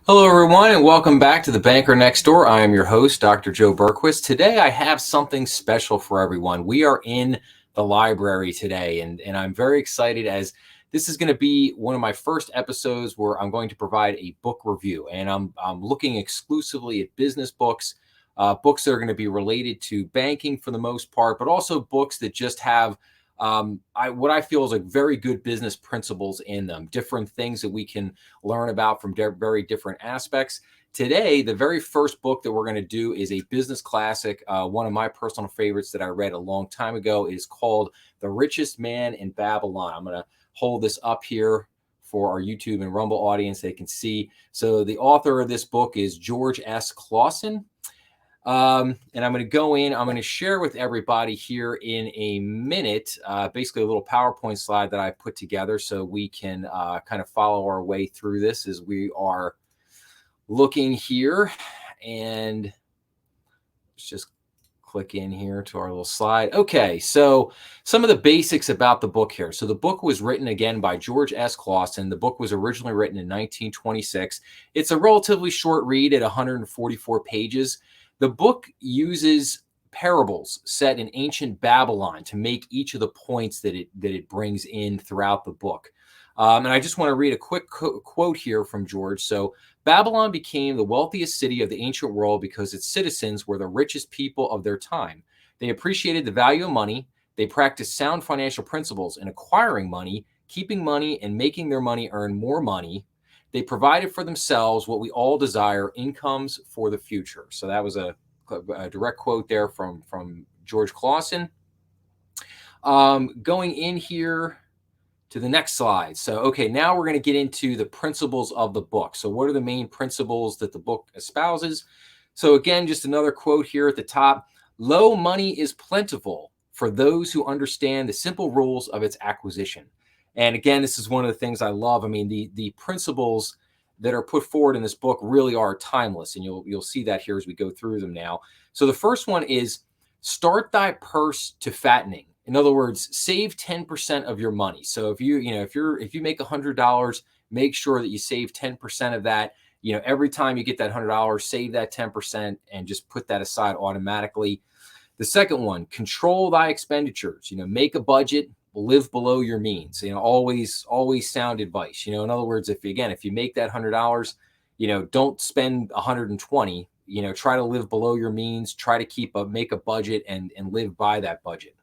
Hello, everyone, and welcome back to The Banker Next Door. I am your host, Dr. Joe Berquist. Today, I have something special for everyone. We are in the library today, and I'm very excited as this is going to be one of my first episodes where I'm going to provide a book review, and I'm looking exclusively at business books, books that are going to be related to banking for the most part, but also books that just have what I feel is like very good business principles in them, different things that we can learn about from very different aspects. Today, the very first book that we're going to do is a business classic. One of my personal favorites that I read a long time ago is called The Richest Man in Babylon. I'm going to hold this up here for our YouTube and Rumble audience. They can see. So the author of this book is George S. Clausen. And I'm going to go in, I'm going to share with everybody here in a minute, basically a little PowerPoint slide that I put together so we can kind of follow our way through this as we are looking here. And let's just click in here to our little slide. Okay, so some of the basics about the book here. So the book was written again by George S. Clausen. The book was originally written in 1926. It's a relatively short read at 144 pages. The book uses parables set in ancient Babylon to make each of the points that it brings in throughout the book. And I just want to read a quick quote here from George. So, Babylon became the wealthiest city of the ancient world because its citizens were the richest people of their time. They appreciated the value of money. They practiced sound financial principles in acquiring money, keeping money, and making their money earn more money. They provided for themselves what we all desire, incomes for the future. So that was a direct quote there from George Clausen. Going in here to the next slide. So, okay, now we're going to get into the principles of the book. So what are the main principles that the book espouses? So again, just another quote here at the top. Low money is plentiful for those who understand the simple rules of its acquisition. And again, this is one of the things I love. I mean, the principles that are put forward in this book really are timeless, and you'll see that here as we go through them now. So the first one is start thy purse to fattening. In other words, save 10% of your money. So if you make $100, make sure that you save 10% of that. Every time you get that $100, save that 10% and just put that aside automatically. The second one, control thy expenditures. Make a budget, live below your means. Always sound advice. In other words, if you make that $100, don't spend 120. Try to live below your means. Try to make a budget and live by that budget.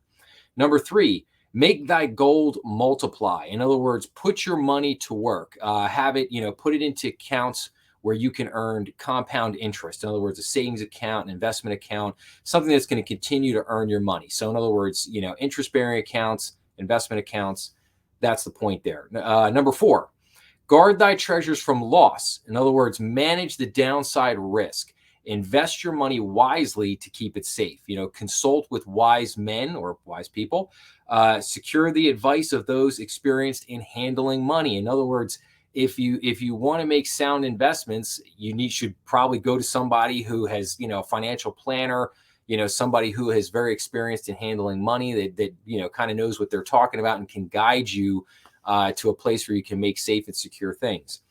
Number 3, make thy gold multiply. In other words, put your money to work. Have it, put it into accounts where you can earn compound interest. In other words, a savings account, an investment account, something that's going to continue to earn your money. So in other words, interest-bearing accounts, investment accounts, that's the point there. Number 4, guard thy treasures from loss. In other words, manage the downside risk. Invest your money wisely to keep it safe. Consult with wise men or wise people. Secure the advice of those experienced in handling money. In other words, if you want to make sound investments, should probably go to somebody who has, a financial planner, somebody who is very experienced in handling money that kind of knows what they're talking about and can guide you to a place where you can make safe and secure things.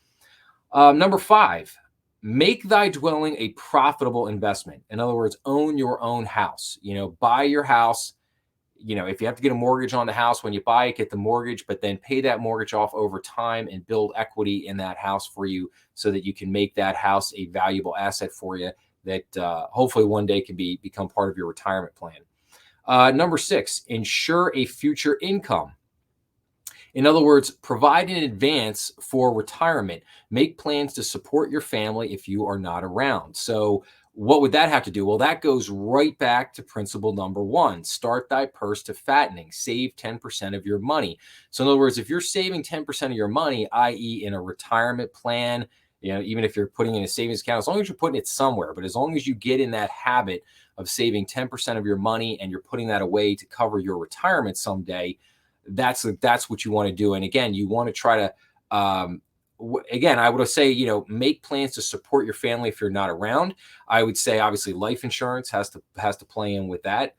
Number 5, make thy dwelling a profitable investment. In other words, own your own house. Buy your house. If you have to get a mortgage on the house when you buy it, get the mortgage, but then pay that mortgage off over time and build equity in that house for you so that you can make that house a valuable asset for you that hopefully one day can become part of your retirement plan. Number 6, ensure a future income. In other words, provide in advance for retirement. Make plans to support your family if you are not around. So what would that have to do? Well, that goes right back to principle number 1. Start thy purse to fattening. Save 10% of your money. So in other words, if you're saving 10% of your money, i.e. in a retirement plan, even if you're putting in a savings account, as long as you're putting it somewhere, but as long as you get in that habit of saving 10% of your money and you're putting that away to cover your retirement someday, that's what you want to do. And again, you want to try to, I would say, make plans to support your family if you're not around. I would say, obviously, life insurance has to play in with that.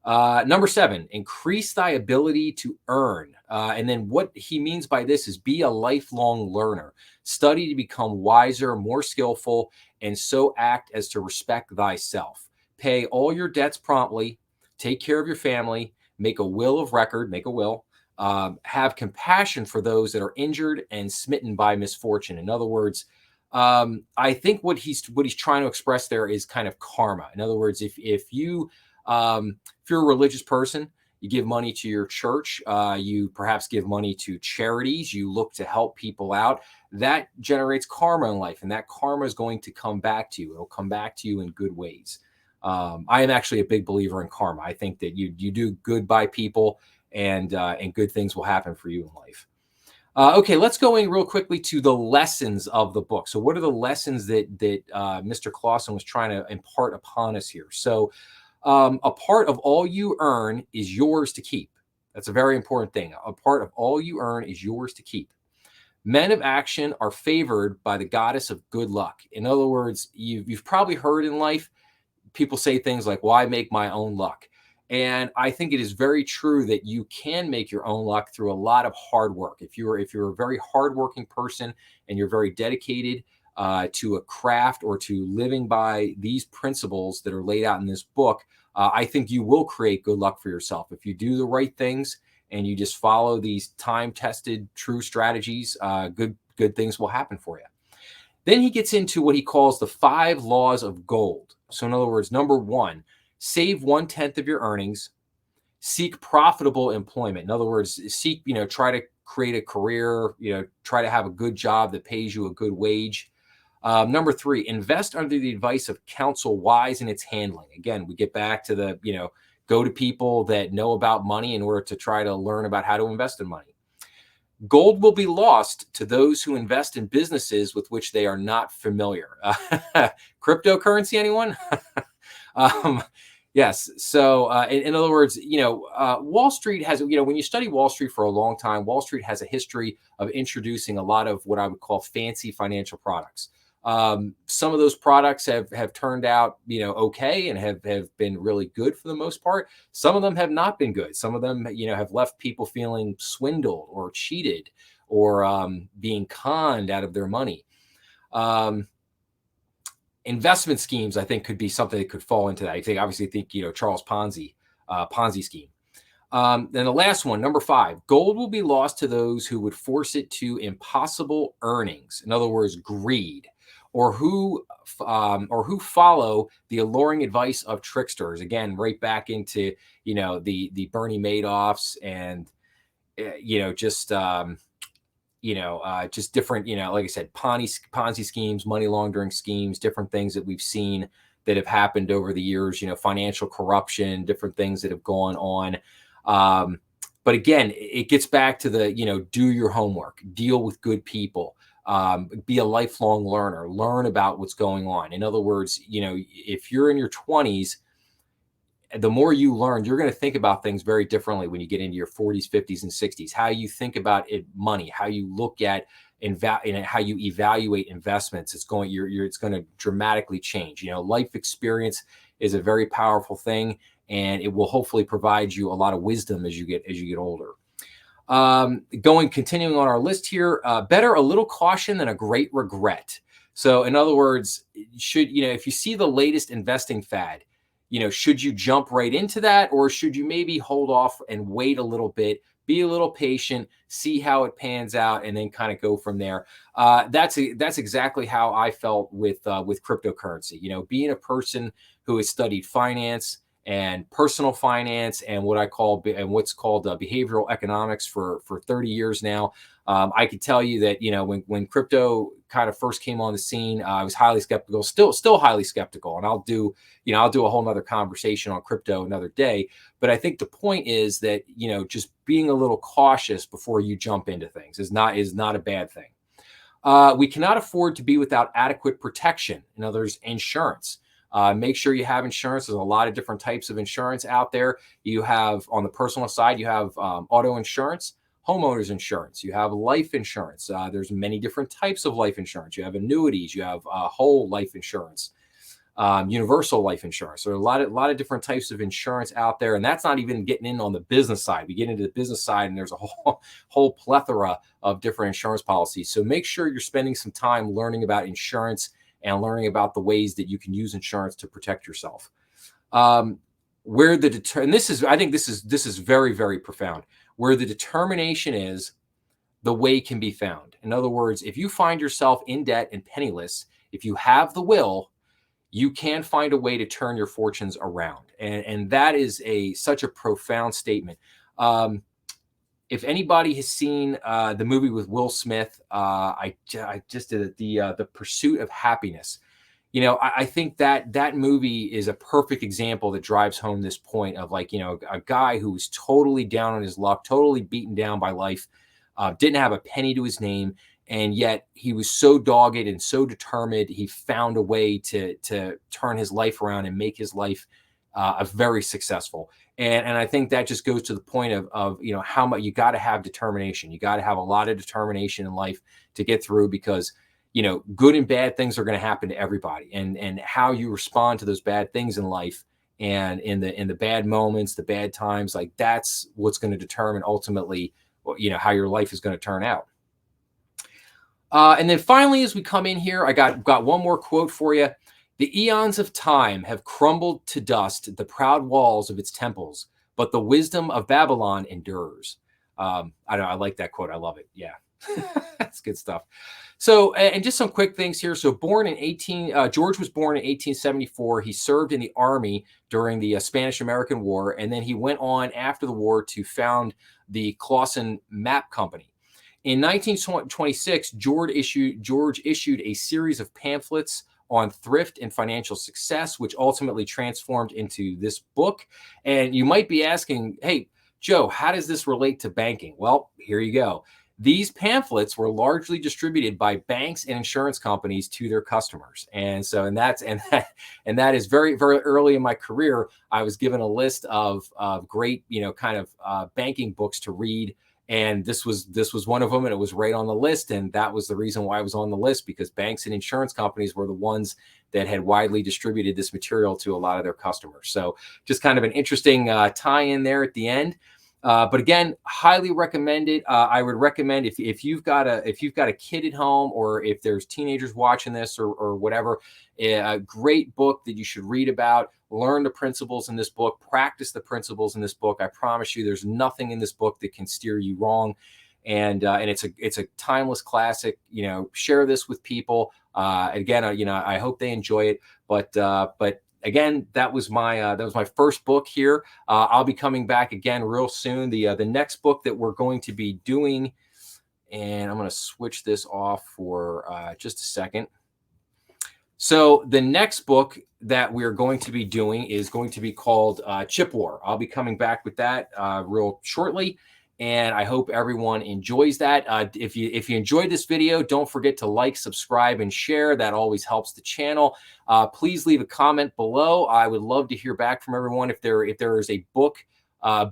Number 7, increase thy ability to earn. And then what he means by this is be a lifelong learner. Study to become wiser, more skillful, and so act as to respect thyself. Pay all your debts promptly. Take care of your family. Make a will of record. Make a will. Have compassion for those that are injured and smitten by misfortune. In other words, I think what he's trying to express there is kind of karma. In other words, if you're a religious person, you give money to your church, you perhaps give money to charities, you look to help people out. That generates karma in life, and that karma is going to come back to you. It'll come back to you in good ways. I am actually a big believer in karma. I think that you do good by people, and good things will happen for you in life. Okay, let's go in real quickly to the lessons of the book. So, what are the lessons that Mr. Clausen was trying to impart upon us here? So, a part of all you earn is yours to keep. That's a very important thing. A part of all you earn is yours to keep. Men of action are favored by the goddess of good luck. In other words, you've probably heard in life people say things like, "Why make my own luck?" And I think it is very true that you can make your own luck through a lot of hard work. If you're a very hardworking person and you're very dedicated to a craft or to living by these principles that are laid out in this book, I think you will create good luck for yourself. If you do the right things and you just follow these time-tested, true strategies, good things will happen for you. Then he gets into what he calls the 5 laws of gold. So in other words, number 1, save 1/10 of your earnings, seek profitable employment. In other words, try to create a career, try to have a good job that pays you a good wage. Number 3, invest under the advice of counsel wise in its handling. Again, we get back to go to people that know about money in order to try to learn about how to invest in money. Gold will be lost to those who invest in businesses with which they are not familiar. Cryptocurrency, anyone? Yes. So, in other words, Wall Street has, when you study Wall Street for a long time, Wall Street has a history of introducing a lot of what I would call fancy financial products. Some of those products have turned out, okay, and have been really good for the most part. Some of them have not been good. Some of them, have left people feeling swindled or cheated or being conned out of their money. Investment schemes, I think, could be something that could fall into that. I think, obviously, Charles Ponzi scheme. Then the last one, number 5, gold will be lost to those who would force it to impossible earnings. In other words, greed, or who follow the alluring advice of tricksters. Again, right back into the Bernie Madoffs and just different, like I said, Ponzi schemes, money laundering schemes, different things that we've seen that have happened over the years, financial corruption, different things that have gone on. But again, it gets back to do your homework, deal with good people, be a lifelong learner, learn about what's going on. In other words, if you're in your 20s, the more you learn, you're going to think about things very differently when you get into your 40s, 50s, and 60s. How you think about money, how you look at how you evaluate investments, it's going to dramatically change. Life experience is a very powerful thing, and it will hopefully provide you a lot of wisdom as you get older. Continuing on our list here, better a little caution than a great regret. So in other words, if you see the latest investing fad, should you jump right into that, or should you maybe hold off and wait a little bit, be a little patient, see how it pans out, and then kind of go from there? That's exactly how I felt with cryptocurrency. Being a person who has studied finance and personal finance and what's called behavioral economics for 30 years now, I can tell you that when crypto kind of first came on the scene, I was highly skeptical, still highly skeptical, and I'll do a whole nother conversation on crypto another day. But I think the point is that just being a little cautious before you jump into things is not a bad thing. We cannot afford to be without adequate protection. In other words, insurance. Make sure you have insurance. There's a lot of different types of insurance out there. You have, on the personal side, you have auto insurance, homeowners insurance, you have life insurance. There's many different types of life insurance. You have annuities, you have whole life insurance. universal life insurance. There are a lot of different types of insurance out there, and that's not even getting in on the business side. We get into the business side, and there's a whole plethora of different insurance policies. So make sure you're spending some time learning about insurance and learning about the ways that you can use insurance to protect yourself. Where the and this is, I think this is very, very profound. Where the determination is, the way can be found. In other words, if you find yourself in debt and penniless, if you have the will, you can find a way to turn your fortunes around. And that is such a profound statement. If anybody has seen the movie with Will Smith, I just did it, the Pursuit of Happiness. You know, I think that movie is a perfect example that drives home this point of, like, you know, a guy who was totally down on his luck, totally beaten down by life, didn't have a penny to his name, and yet he was so dogged and so determined. He found a way to turn his life around and make his life a very successful. And I think that just goes to the point of you know, how much you got to have determination. You got to have a lot of determination in life to get through, because, you know, good and bad things are going to happen to everybody, and how you respond to those bad things in life, and in the bad moments, the bad times, like, that's what's going to determine ultimately, you know, how your life is going to turn out. And then finally, as we come in here, I got one more quote for you. The eons of time have crumbled to dust the proud walls of its temples, but the wisdom of Babylon endures. I don't know, I like that quote. I love it. Yeah, that's good stuff. So, and just some quick things here. So, George was born in 1874. He served in the army during the Spanish-American War, and then he went on after the war to found the Clausen Map Company. In 1926, George issued a series of pamphlets on thrift and financial success, which ultimately transformed into this book. And you might be asking, hey, Joe, how does this relate to banking? Well, here you go. These pamphlets were largely distributed by banks and insurance companies to their customers. And so, and that is very, very early in my career. I was given a list of great, you know, kind of banking books to read. And this was one of them, and it was right on the list. And that was the reason why I was on the list, because banks and insurance companies were the ones that had widely distributed this material to a lot of their customers. So just kind of an interesting tie in there at the end. But again, highly recommended. I would recommend, if you've got a kid at home, or if there's teenagers watching this, or whatever, a great book that you should read about. Learn the principles in this book, practice the principles in this book. I promise you, there's nothing in this book that can steer you wrong. And it's a timeless classic. You know, share this with people. Again, you know, I hope they enjoy it. But again, that was my first book here. I'll be coming back again real soon. The next book that we're going to be doing, and I'm going to switch this off for just a second. So the next book that we're going to be doing is going to be called Chip War. I'll be coming back with that real shortly. And I hope everyone enjoys that. If you enjoyed this video, don't forget to like, subscribe, and share. That always helps the channel. Please leave a comment below. I would love to hear back from everyone. If there is a book,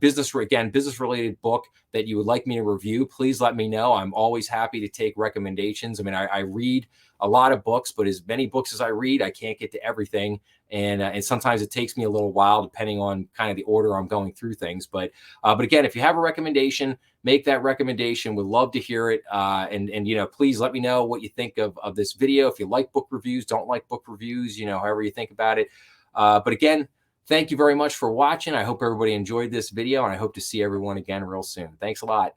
business-related book that you would like me to review, please let me know. I'm always happy to take recommendations. I mean, I read a lot of books, but as many books as I read, I can't get to everything. And sometimes it takes me a little while, depending on kind of the order I'm going through things. But again, if you have a recommendation, make that recommendation. Would love to hear it. And you know, please let me know what you think of this video. If you like book reviews, don't like book reviews, you know, however you think about it. But again, thank you very much for watching. I hope everybody enjoyed this video, and I hope to see everyone again real soon. Thanks a lot.